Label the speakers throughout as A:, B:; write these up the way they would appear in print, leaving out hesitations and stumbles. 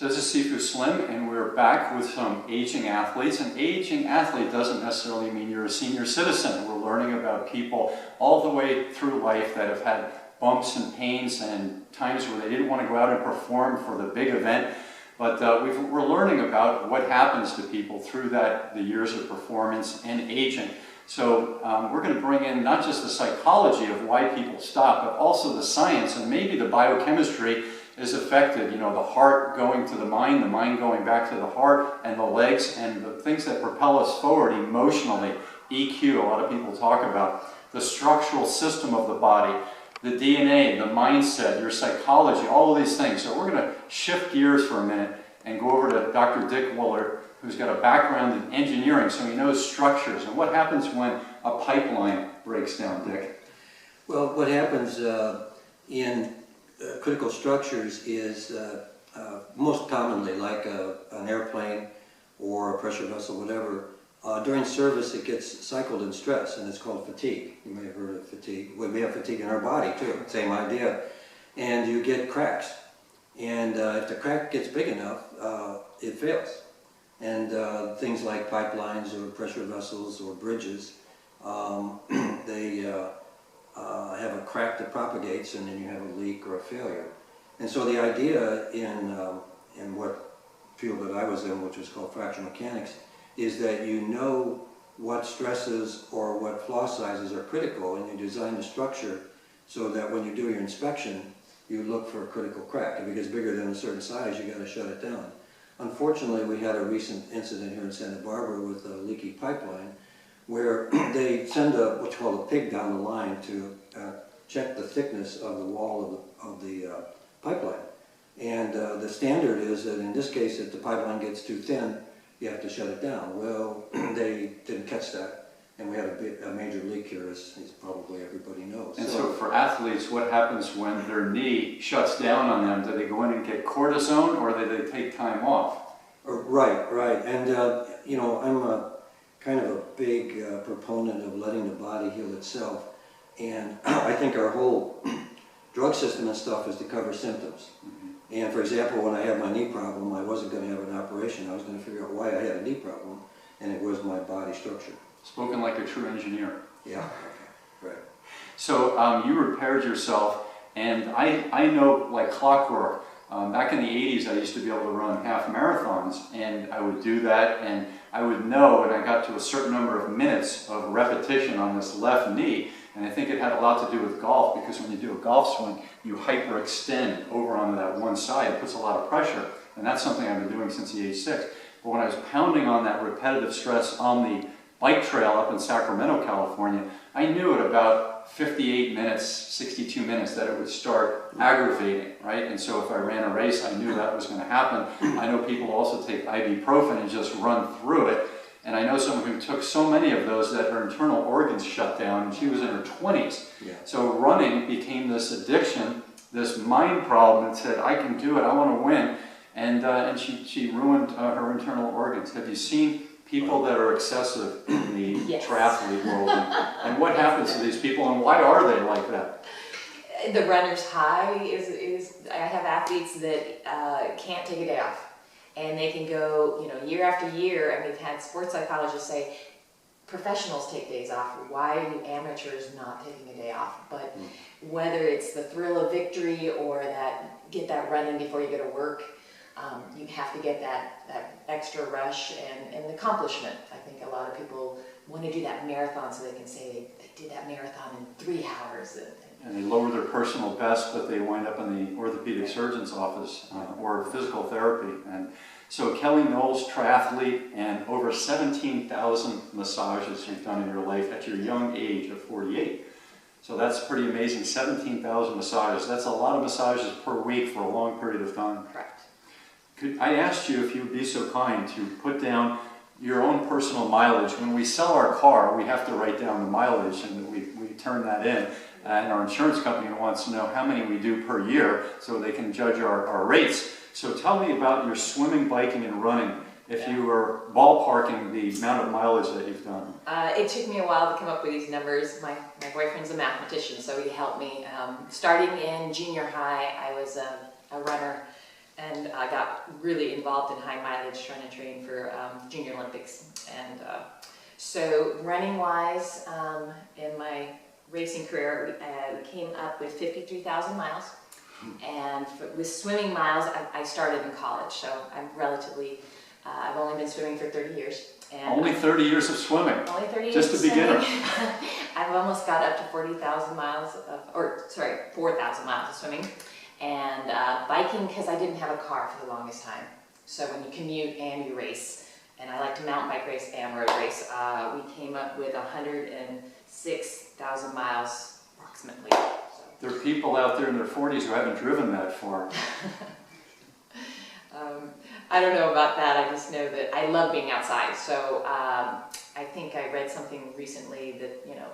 A: So this is Sifu Slim, and we're back with some aging athletes. An aging athlete doesn't necessarily mean you're a senior citizen. We're learning about people all the way through life that have had bumps and pains and times where they didn't want to go out and perform for the big event. But we're learning about what happens to people through the years of performance and aging. So we're going to bring in not just the psychology of why people stop, but also the science and maybe the biochemistry is affected. You know, the heart going to the mind going back to the heart, and the legs, and the things that propel us forward emotionally. EQ, a lot of people talk about. The structural system of the body, the DNA, the mindset, your psychology, all of these things. So we're going to shift gears for a minute and go over to Dr. Dick Wullaert, who's got a background in engineering, so he knows structures. And what happens when a pipeline breaks down, Dick?
B: Well, what happens in critical structures is most commonly, like an airplane or a pressure vessel, whatever, during service it gets cycled in stress, and it's called fatigue. You may have heard of fatigue. Well, we have fatigue in our body too, same idea. And you get cracks. And if the crack gets big enough, it fails. And things like pipelines or pressure vessels or bridges, they have a crack that propagates, and then you have a leak or a failure. And so the idea in what field that I was in, which was called fracture mechanics, is that you know what stresses or what flaw sizes are critical, and you design the structure so that when you do your inspection, you look for a critical crack. If it gets bigger than a certain size, you got to shut it down. Unfortunately, we had a recent incident here in Santa Barbara with a leaky pipeline, where they send what's called a pig down the line to check the thickness of the wall of the pipeline. And the standard is that in this case, if the pipeline gets too thin, you have to shut it down. Well, they didn't catch that, and we had a major leak here, as probably everybody knows.
A: And so for athletes, what happens when their knee shuts down on them? Do they go in and get cortisone, or do they take time off?
B: Right. And you know, I'm kind of a big proponent of letting the body heal itself. And I think our whole drug system and stuff is to cover symptoms. And for example, when I had my knee problem, I wasn't going to have an operation. I was going to figure out why I had a knee problem, and it was my body structure.
A: Spoken like a true engineer.
B: Yeah, okay, right.
A: So you repaired yourself, and I know like clockwork. Back in the 80s, I used to be able to run half marathons, and I would do that, and I would know when I got to a certain number of minutes of repetition on this left knee, and I think it had a lot to do with golf, because when you do a golf swing, you hyperextend over onto that one side. It puts a lot of pressure, and that's something I've been doing since the age 6. But when I was pounding on that repetitive stress on the bike trail up in Sacramento, California, I knew at about 58 minutes, 62 minutes that it would start aggravating, right? And so if I ran a race, I knew that was going to happen. I know people also take ibuprofen and just run through it. And I know someone who took so many of those that her internal organs shut down, and she was in her 20s. Yeah. So running became this addiction, this mind problem, and said, I can do it, I want to win. And she ruined her internal organs. Have you seen people that are excessive in the triathlete world? And what happens to these people, and why are they like that?
C: The runner's high is I have athletes that can't take a day off. And they can go, you know, year after year, and we've had sports psychologists say, professionals take days off. Why are you amateurs not taking a day off? But whether it's the thrill of victory or get that run in before you go to work, you have to get that extra rush and accomplishment. I think a lot of people want to do that marathon so they can say they did that marathon in 3 hours.
A: And they lower their personal best, but they wind up in the orthopedic surgeon's office or physical therapy. And so Kelly Knowles, triathlete, and over 17,000 massages you've done in your life at your young age of 48. So that's pretty amazing, 17,000 massages. That's a lot of massages per week for a long period of time.
C: Correct.
A: I asked you if you would be so kind to put down your own personal mileage. When we sell our car, we have to write down the mileage, and we turn that in. And our insurance company wants to know how many we do per year so they can judge our rates. So tell me about your swimming, biking, and running, if you were ballparking the amount of mileage that you've done.
C: It took me a while to come up with these numbers. My boyfriend's a mathematician, so he helped me. Starting in junior high, I was a runner and I got really involved in high mileage trying to train for Junior Olympics. And so running wise, in my racing career, we came up with 53,000 miles. And with swimming miles, I started in college, so I'm relatively, I've only been swimming for 30 years. And
A: only 30 years of swimming.
C: Only 30 years
A: Just a beginner.
C: I've almost got up to 40,000 miles of, 4,000 miles of swimming. And biking, because I didn't have a car for the longest time. So when you commute and you race, and I like to mountain bike race and road race, we came up with 106,000 miles approximately. So.
A: There are people out there in their 40s who haven't driven that far.
C: I don't know about that. I just know that I love being outside. So I think I read something recently that, you know,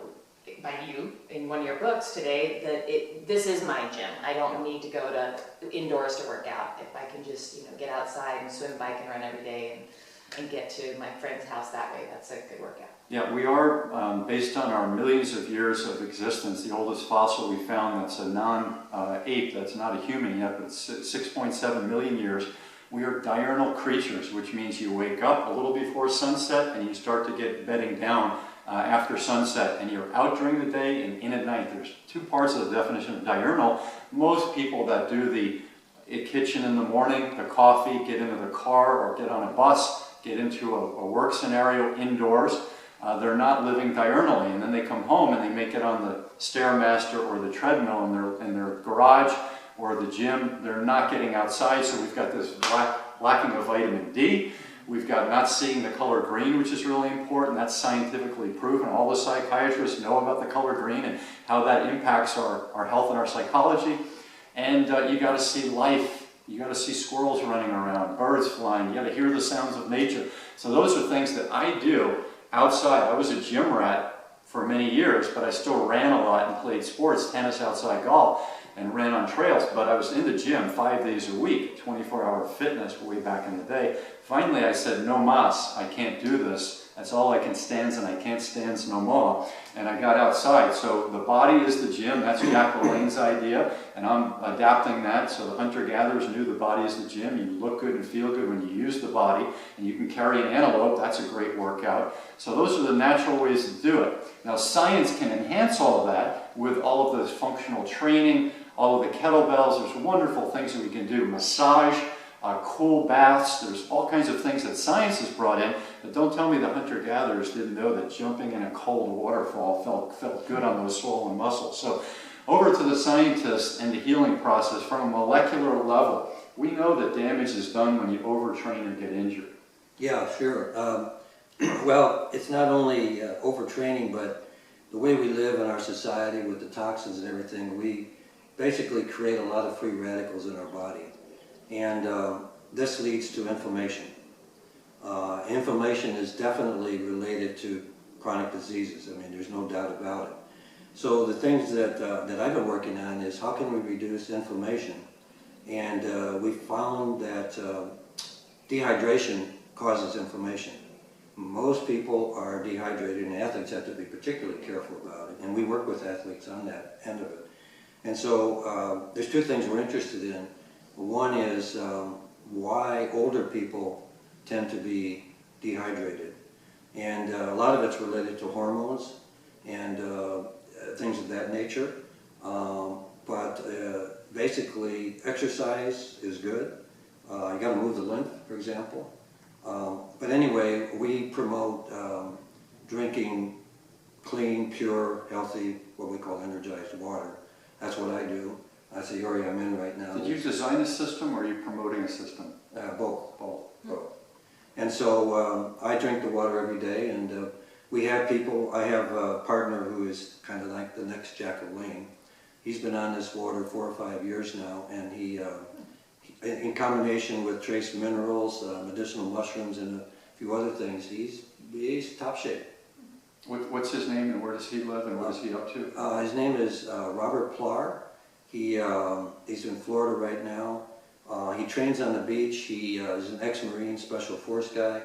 C: by you in one of your books today, that this is my gym. I don't need to go to indoors to work out. If I can just, you know, get outside and swim, bike, and run every day and get to my friend's house that way, that's a good workout.
A: Yeah, we are, based on our millions of years of existence, the oldest fossil we found that's a non-ape, that's not a human yet, but it's 6.7 million years. We are diurnal creatures, which means you wake up a little before sunset and you start to get bedding down after sunset, and you're out during the day and in at night. There's two parts of the definition of diurnal. Most people that do the kitchen in the morning, the coffee, get into the car or get on a bus, get into a work scenario indoors, they're not living diurnally, and then they come home and they make it on the Stairmaster or the treadmill in their garage or the gym. They're not getting outside, so we've got this lacking of vitamin D. We've got not seeing the color green, which is really important. That's scientifically proven. All the psychiatrists know about the color green and how that impacts our health and our psychology. And you got to see life. You got to see squirrels running around, birds flying. You got to hear the sounds of nature. So those are things that I do outside. I was a gym rat for many years, but I still ran a lot and played sports, tennis, outside golf, and ran on trails. But I was in the gym 5 days a week, 24-hour fitness way back in the day. Finally, I said, no mas, I can't do this. That's all I can stand, and I can't stand no more. And I got outside. So the body is the gym. That's Jack LaLanne's idea, and I'm adapting that. So the hunter-gatherers knew the body is the gym. You look good and feel good when you use the body, and you can carry an antelope. That's a great workout. So those are the natural ways to do it. Now science can enhance all of that with all of this functional training, all of the kettlebells. There's wonderful things that we can do. Massage. Cool baths, there's all kinds of things that science has brought in, but don't tell me the hunter-gatherers didn't know that jumping in a cold waterfall felt good on those swollen muscles. So over to the scientists and the healing process from a molecular level. We know that damage is done when you overtrain or get injured.
B: Yeah, sure. Well, it's not only overtraining, but the way we live in our society with the toxins and everything, we basically create a lot of free radicals in our body. And this leads to inflammation. Inflammation is definitely related to chronic diseases. I mean, there's no doubt about it. So the things that I've been working on is how can we reduce inflammation? And we found that dehydration causes inflammation. Most people are dehydrated, and athletes have to be particularly careful about it. And we work with athletes on that end of it. And so there's two things we're interested in. One is why older people tend to be dehydrated. And a lot of it's related to hormones and things of that nature. But basically, exercise is good. You got to move the lymph, for example. But anyway, we promote drinking clean, pure, healthy, what we call energized water. That's what I do. That's the area I'm in right now.
A: Did you design a system, or are you promoting a system?
B: Both. And so I drink the water every day, and we have people. I have a partner who is kind of like the next Jack LaLanne. He's been on this water 4 or 5 years now, and he in combination with trace minerals, medicinal mushrooms, and a few other things, he's top shape.
A: What's his name, and where does he live, and what is he up to?
B: His name is Robert Plar. He's in Florida right now. He trains on the beach. He is an ex-Marine Special Force guy,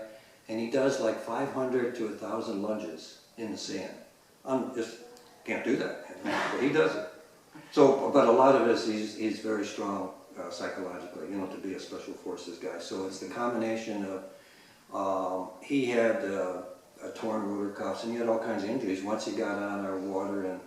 B: and he does like 500 to 1,000 lunges in the sand. I just can't do that, but he does it. So, but a lot of it is he's very strong psychologically, you know, to be a special forces guy. So it's the combination of, he had a torn rotor cuffs and he had all kinds of injuries. Once he got on our water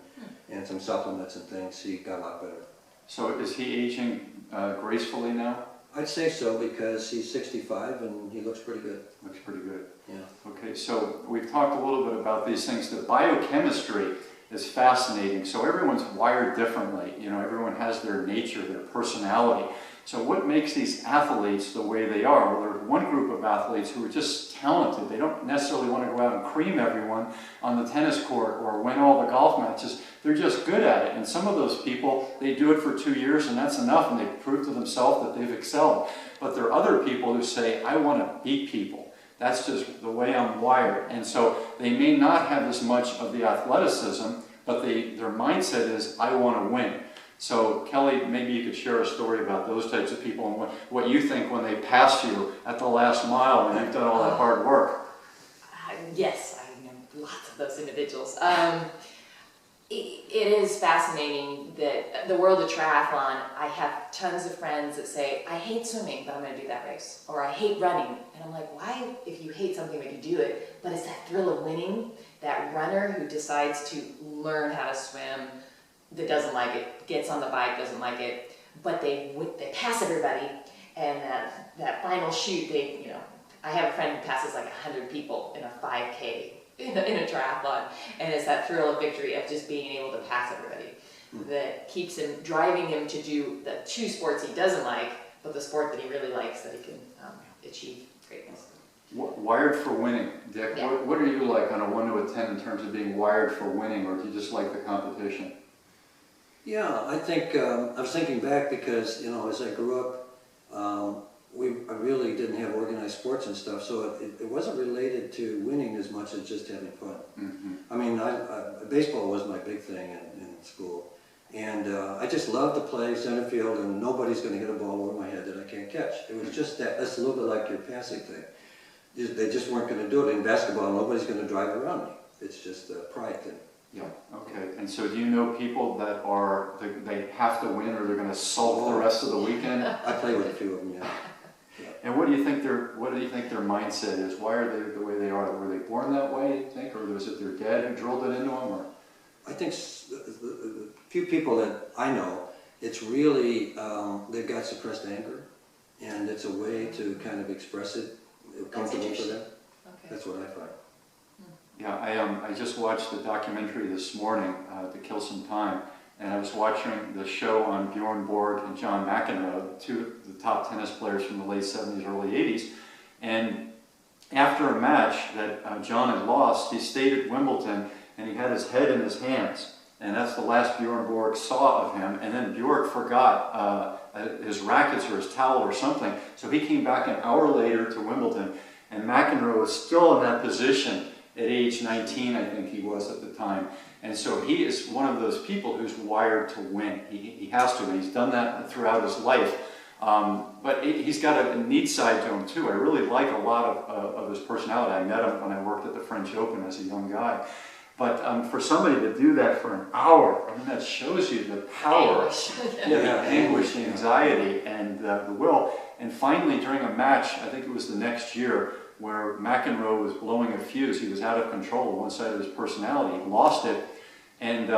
B: and some supplements and things, he got a lot better.
A: So is he aging gracefully now?
B: I'd say so, because he's 65 and he looks pretty good.
A: Looks pretty good.
B: Yeah.
A: Okay, so we've talked a little bit about these things. The biochemistry is fascinating. So everyone's wired differently. You know, everyone has their nature, their personality. So what makes these athletes the way they are? Well, there's one group of athletes who are just talented. They don't necessarily want to go out and cream everyone on the tennis court or win all the golf matches. They're just good at it. And some of those people, they do it for 2 years and that's enough, and they prove to themselves that they've excelled. But there are other people who say, I want to beat people. That's just the way I'm wired. And so they may not have as much of the athleticism, but their mindset is, I want to win. So Kelly, maybe you could share a story about those types of people and what you think when they pass you at the last mile and you've done all that hard work.
C: Yes, I know lots of those individuals. It is fascinating that the world of triathlon, I have tons of friends that say, I hate swimming, but I'm going to do that race. Or I hate running. And I'm like, why, if you hate something, would you do it? But it's that thrill of winning, that runner who decides to learn how to swim, that doesn't like it, gets on the bike, doesn't like it, but they pass everybody, and that final shoot, I have a friend who passes like 100 people in a 5K in a triathlon, and it's that thrill of victory of just being able to pass everybody that keeps him, driving him to do the 2 sports he doesn't like, but the sport that he really likes, that he can achieve greatness.
A: Wired for winning, Dick.
C: Yeah.
A: What are you like on a 1 to a 10 in terms of being wired for winning, or do you just like the competition?
B: Yeah, I think, I was thinking back because, you know, as I grew up, I really didn't have organized sports and stuff, so it wasn't related to winning as much as just having fun.
A: Mm-hmm.
B: I mean, baseball was my big thing in school, and I just loved to play center field, and nobody's going to hit a ball over my head that I can't catch. It was just that's a little bit like your passing thing. They just weren't going to do it. In basketball, nobody's going to drive around me. It's just a pride thing.
A: Yeah, okay. And so do you know people that they have to win or they're going to sulk the rest of the weekend?
B: I play with a few of them, yeah.
A: And what do you think their mindset is? Why are they the way they are? Were they born that way, you think? Or was it their dad who drilled it into them? Or?
B: I think the few people that I know, it's really, they've got suppressed anger, and it's a way to kind of express it, comfortable for them.
C: Okay.
B: That's what I find.
A: Yeah, I just watched the documentary this morning to kill some time, and I was watching the show on Bjorn Borg and John McEnroe, 2 of the top tennis players from the late 70s, early 80s. And after a match that John had lost, he stayed at Wimbledon and he had his head in his hands. And that's the last Bjorn Borg saw of him. And then Bjork forgot his rackets or his towel or something. So he came back an hour later to Wimbledon, and McEnroe was still in that position at age 19, I think he was at the time. And so he is one of those people who's wired to win. He has to, and he's done that throughout his life. But he's got a neat side to him too. I really like a lot of his personality. I met him when I worked at the French Open as a young guy. But for somebody to do that for an hour, I mean, that shows you the power,
C: Anguish.
A: the anguish, the anxiety, and the will. And finally, during a match, I think it was the next year, where McEnroe was blowing a fuse. He was out of control on one side of his personality. He lost it. And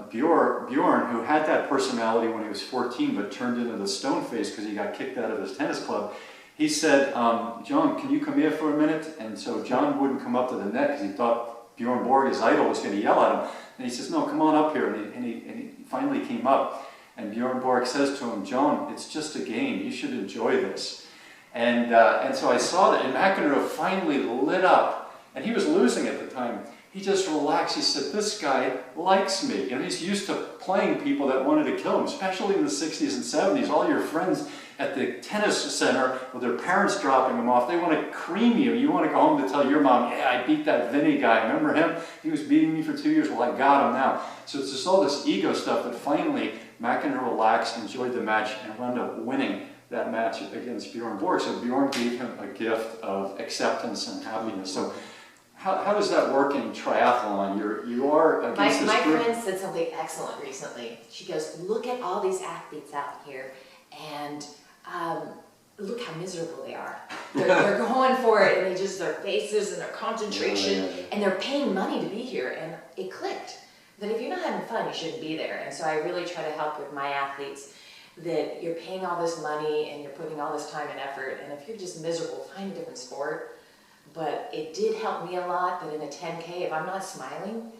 A: Bjorn, who had that personality when he was 14, but turned into the stone face because he got kicked out of his tennis club, he said, John, can you come here for a minute? And so John wouldn't come up to the net because he thought Bjorn Borg, his idol, was going to yell at him. And he says, no, come on up here. And he finally came up. And Bjorn Borg says to him, John, it's just a game. You should enjoy this. And so I saw that, and McEnroe finally lit up, and he was losing at the time. He just relaxed. He said, this guy likes me. And he's used to playing people that wanted to kill him, especially in the 60s and 70s. All your friends at the tennis center with their parents dropping them off, they want to cream you. You want to go home to tell your mom, yeah, I beat that Vinny guy. Remember him? He was beating me for 2 years. Well, I got him now. So it's just all this ego stuff that finally McEnroe relaxed, enjoyed the match, and wound up winning that match against Bjorn Borg. So Bjorn gave him a gift of acceptance and happiness. So how does that work in triathlon? You are against
C: my
A: this group.
C: friend said something excellent recently. She goes, look at all these athletes out here, and look how miserable they are. They're going for it, and their faces and their concentration, and they're paying money to be here. And it clicked that if you're not having fun, you shouldn't be there. And so I really try to help with my athletes that you're paying all this money and you're putting all this time and effort, and if you're just miserable, find a different sport. But it did help me a lot that in a 10K, if I'm not smiling,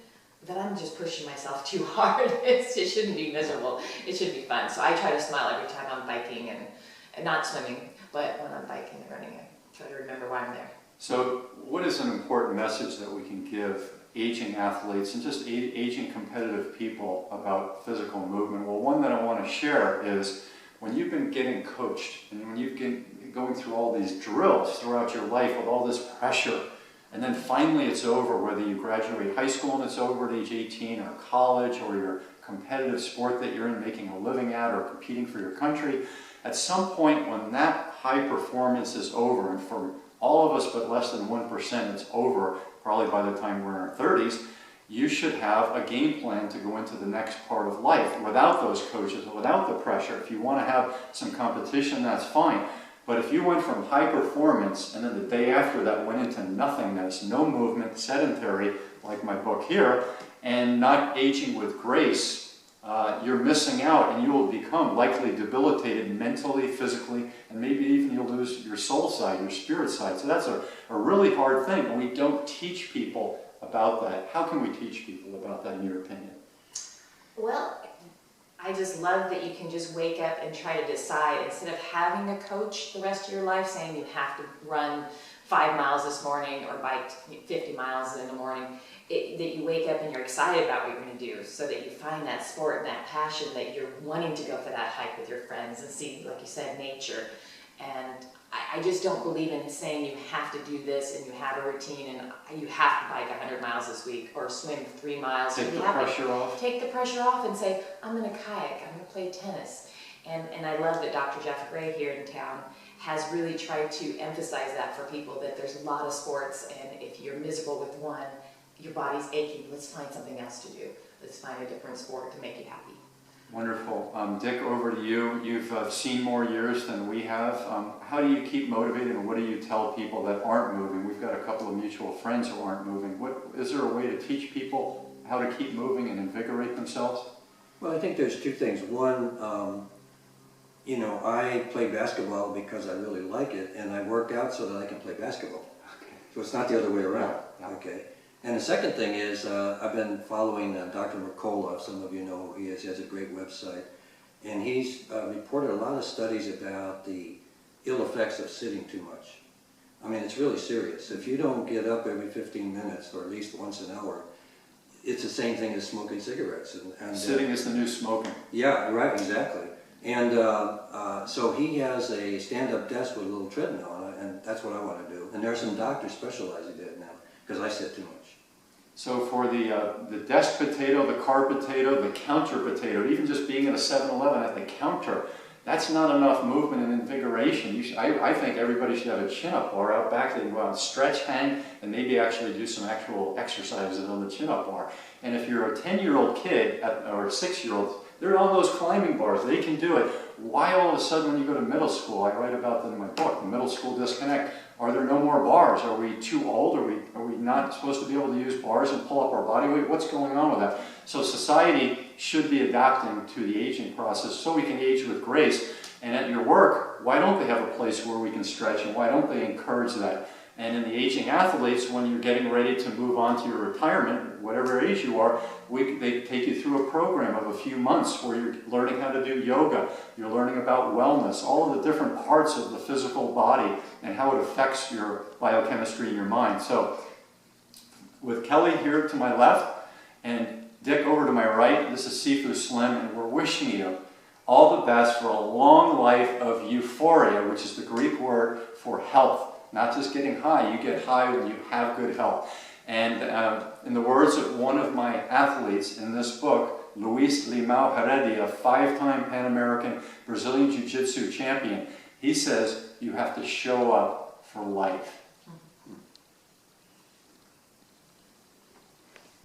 C: that I'm just pushing myself too hard. It shouldn't be miserable. It should be fun. So I try to smile every time I'm biking and not swimming, but when I'm biking and running, I try to remember why I'm there.
A: So what is an important message that we can give aging athletes and just aging competitive people about physical movement? Well, one that I want to share is when you've been getting coached and when you've been going through all these drills throughout your life with all this pressure, and then finally it's over, whether you graduate high school and it's over at age 18, or college, or your competitive sport that you're in, making a living at, or competing for your country, at some point when that high performance is over, and for all of us but less than 1% it's over, probably by the time we're in our 30s, you should have a game plan to go into the next part of life without those coaches, without the pressure. If you want to have some competition, that's fine. But if you went from high performance and then the day after that went into nothingness, no movement, sedentary, like my book here, and not aging with grace, you're missing out, and you will become likely debilitated mentally, physically, and maybe even you'll lose your soul side, your spirit side. So that's a really hard thing, and we don't teach people about that. How can we teach people about that, in your opinion?
C: Well, I just love that you can just wake up and try to decide, instead of having a coach the rest of your life saying you have to run 5 miles this morning or bike 50 miles in the morning, that you wake up and you're excited about what you're going to do, so that you find that sport and that passion that you're wanting to go for that hike with your friends and see, like you said, nature. And I just don't believe in saying you have to do this and you have a routine and you have to bike 100 miles this week or swim 3 miles.
A: Take the pressure off.
C: Take the pressure off and say, I'm going to kayak, I'm going to play tennis. And I love that Dr. Jeff Gray here in town has really tried to emphasize that for people, that there's a lot of sports, and if you're miserable with one, your body's aching, let's find something else to do. Let's find a different sport to make you happy.
A: Wonderful. Dick, over to you. You've seen more years than we have. How do you keep motivated, and what do you tell people that aren't moving? We've got a couple of mutual friends who aren't moving. Is there a way to teach people how to keep moving and invigorate themselves?
B: Well, I think there's two things. One, I play basketball because I really like it, and I work out so that I can play basketball.
A: Okay.
B: So it's not the other way around.
A: Yeah.
B: Okay. And the second thing is, I've been following Dr. Mercola. Some of you know who he is. He has a great website. And he's reported a lot of studies about the ill effects of sitting too much. I mean, it's really serious. If you don't get up every 15 minutes, or at least once an hour, it's the same thing as smoking cigarettes. And
A: Sitting is the new smoking.
B: Yeah, right, exactly. And so he has a stand-up desk with a little treadmill on it, and that's what I want to do. And there are some doctors specializing in it now, because I sit too much.
A: So for the desk potato, the car potato, the counter potato, even just being at a 7-Eleven at the counter, that's not enough movement and invigoration. I think everybody should have a chin-up bar out back. They can go out and stretch, hang, and maybe actually do some actual exercises on the chin-up bar. And if you're a 10-year-old kid or a 6-year-old, they're on those climbing bars. They can do it. Why all of a sudden when you go to middle school, I write about that in my book, the middle school disconnect, are there no more bars? Are we too old? Are we not supposed to be able to use bars and pull up our body weight? What's going on with that? So society should be adapting to the aging process so we can age with grace. And at your work, why don't they have a place where we can stretch, and why don't they encourage that? And in the aging athletes, when you're getting ready to move on to your retirement, whatever age you are, they take you through a program of a few months where you're learning how to do yoga, you're learning about wellness, all of the different parts of the physical body and how it affects your biochemistry in your mind. So with Kelly here to my left and Dick over to my right, this is Sifu Slim, and we're wishing you all the best for a long life of euphoria, which is the Greek word for health. Not just getting high, you get high when you have good health. And in the words of one of my athletes in this book, Luis Limao Heredia, 5-time Pan American Brazilian Jiu-Jitsu champion, he says you have to show up for life.